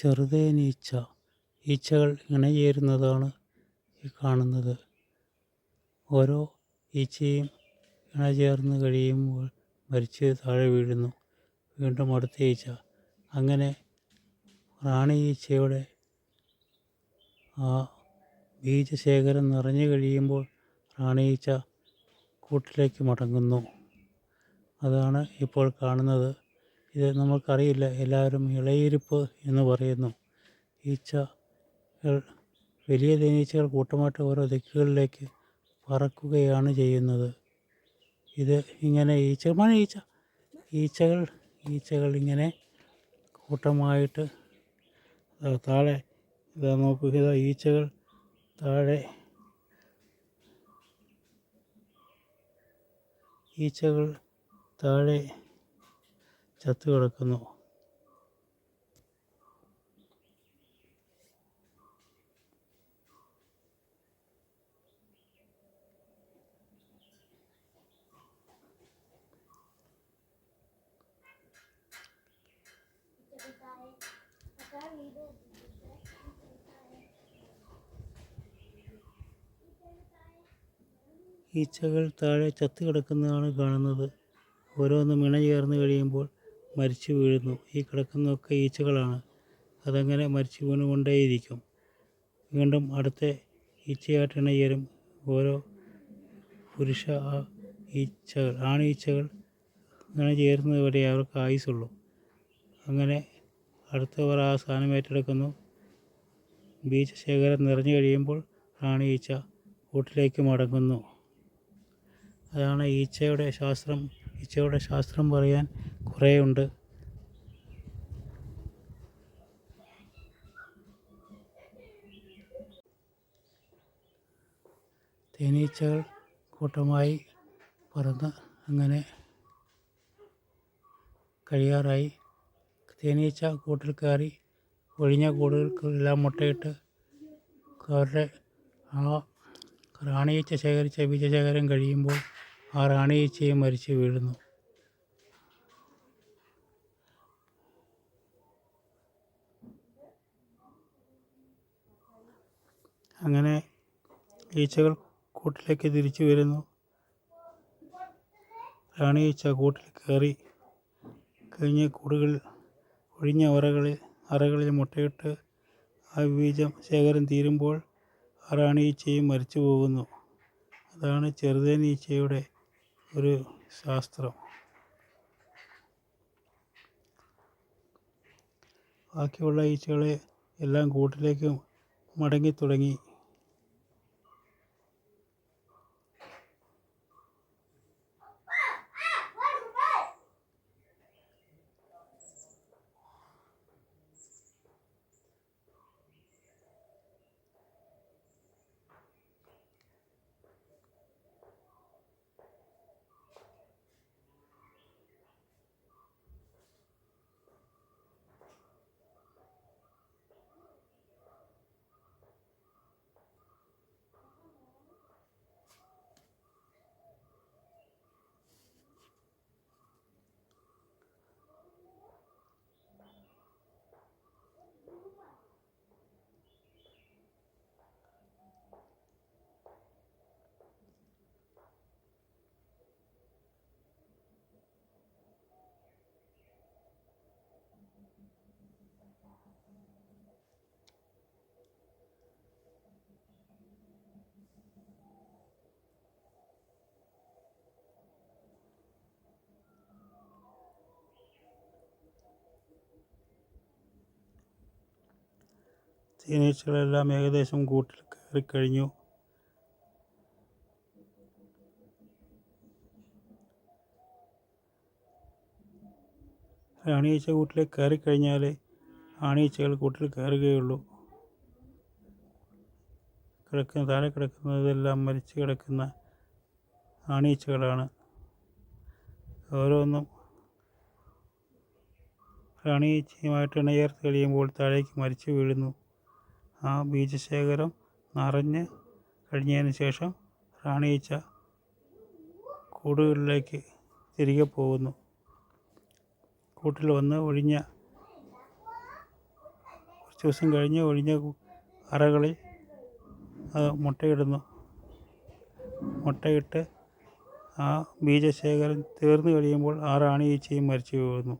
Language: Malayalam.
ചെറുതേനീച്ച. ഈച്ചകൾ ഇണചേരുന്നതാണ് ഈ കാണുന്നത്. ഓരോ ഈച്ചയും ഇണചേർന്ന് കഴിയുമ്പോൾ മരിച്ച് താഴെ വീഴുന്നു. വീണ്ടും അടുത്ത ഈച്ച. അങ്ങനെ റാണി ഈച്ചയുടെ ആ ബീജശേഖരം നിറഞ്ഞു കഴിയുമ്പോൾ റാണി ഈച്ച കൂട്ടിലേക്ക് മടങ്ങുന്നു. അതാണ് ഇപ്പോൾ കാണുന്നത്. ഇത് നമുക്കറിയില്ല, എല്ലാവരും ഇളയിരിപ്പ് എന്ന് പറയുന്നു. ഈച്ചകൾ, വലിയ തേനീച്ചകൾ കൂട്ടമായിട്ട് ഓരോ ദിക്കുകളിലേക്ക് പറക്കുകയാണ് ചെയ്യുന്നത്. ഇത് ഇങ്ങനെ ഈച്ചകൾ ഇങ്ങനെ കൂട്ടമായിട്ട് താഴെ നോക്കുക. ഈച്ചകൾ താഴെ ചത്തു കിടക്കുന്നു. ഈച്ചകൾ താഴെ ചത്തു കിടക്കുന്നതാണ് കാണുന്നത്. ഓരോന്നും ഇണചേർന്ന് കഴിയുമ്പോൾ മരിച്ചു വീഴുന്നു. ഈ കിടക്കുന്നതൊക്കെ ഈച്ചകളാണ്. അതങ്ങനെ മരിച്ചു വീണുകൊണ്ടേയിരിക്കും. വീണ്ടും അടുത്ത ഈച്ചയായിട്ട് ഇണചേരും. ഓരോ പുരുഷ ഈച്ചകൾ, ആണീച്ചകൾ ഇണചേരുന്നത് വരെ അവർക്ക് ആയുസുള്ളൂ. അങ്ങനെ അടുത്തവർ ആ സ്ഥാനം ഏറ്റെടുക്കുന്നു. ബീജശേഖരം നിറഞ്ഞു കഴിയുമ്പോൾ റാണി ഈച്ച കൂട്ടിലേക്ക് മടങ്ങുന്നു. അതാണ് ഈച്ചയുടെ ശാസ്ത്രം. ഈച്ചയുടെ ശാസ്ത്രം പറയാൻ കുറേയുണ്ട്. തേനീച്ചകൾ കൂട്ടമായി പറന്ന് അങ്ങനെ കഴിയാറായി. തേനീച്ച കൂട്ടിൽ കയറി ഒഴിഞ്ഞ കൂടുകൾക്കെല്ലാം മുട്ടയിട്ട് അവരുടെ ആ റാണിയീച്ച ശേഖരിച്ച ബീജശേഖരം കഴിയുമ്പോൾ ആ റാണിയീച്ചയും മരിച്ചു വീഴുന്നു. അങ്ങനെ ഈച്ചകൾ കൂട്ടിലേക്ക് തിരിച്ചു വരുന്നു. റാണിയീച്ച കൂട്ടിൽ കയറി കഴിഞ്ഞ് ഒഴിഞ്ഞ അറകളിൽ മുട്ടയിട്ട് ആ ബീജം ശേഖരം തീരുമ്പോൾ ആ റാണിയീച്ചയും മരിച്ചു പോകുന്നു. അതാണ് ചെറുതേനീച്ചയുടെ ഒരു ശാസ്ത്രം. ബാക്കിയുള്ള ഈച്ചകളെ എല്ലാം കൂട്ടിലേക്ക് മടങ്ങിത്തുടങ്ങി. തേനീച്ചകളെല്ലാം ഏകദേശം കൂട്ടിൽ കയറിക്കഴിഞ്ഞു. റാണിയീച്ച കൂട്ടിലേക്ക് കയറിക്കഴിഞ്ഞാൽ ആണീച്ചകൾ കൂട്ടിൽ കയറുകയുള്ളൂ. താഴെ കിടക്കുന്നതെല്ലാം മരിച്ചു കിടക്കുന്ന ആണീച്ചകളാണ്. ഓരോന്നും റാണിയീച്ചയുമായിട്ട് ഇണചേർത്ത് കഴിയുമ്പോൾ താഴേക്ക് മരിച്ചു വീഴുന്നു. ആ ബീജശേഖരം നിറഞ്ഞ് കഴിഞ്ഞതിന് ശേഷം റാണിയീച്ച കൂടുകളിലേക്ക് തിരികെ പോകുന്നു. കൂട്ടിൽ വന്ന് ഒഴിഞ്ഞ കുറച്ച് ദിവസം കഴിഞ്ഞ് ഒഴിഞ്ഞ അറകളിൽ മുട്ടയിടുന്നു. മുട്ടയിട്ട് ആ ബീജശേഖരം തീർന്നു കഴിയുമ്പോൾ ആ റാണി ഈച്ചയും മരിച്ചു പോകുന്നു.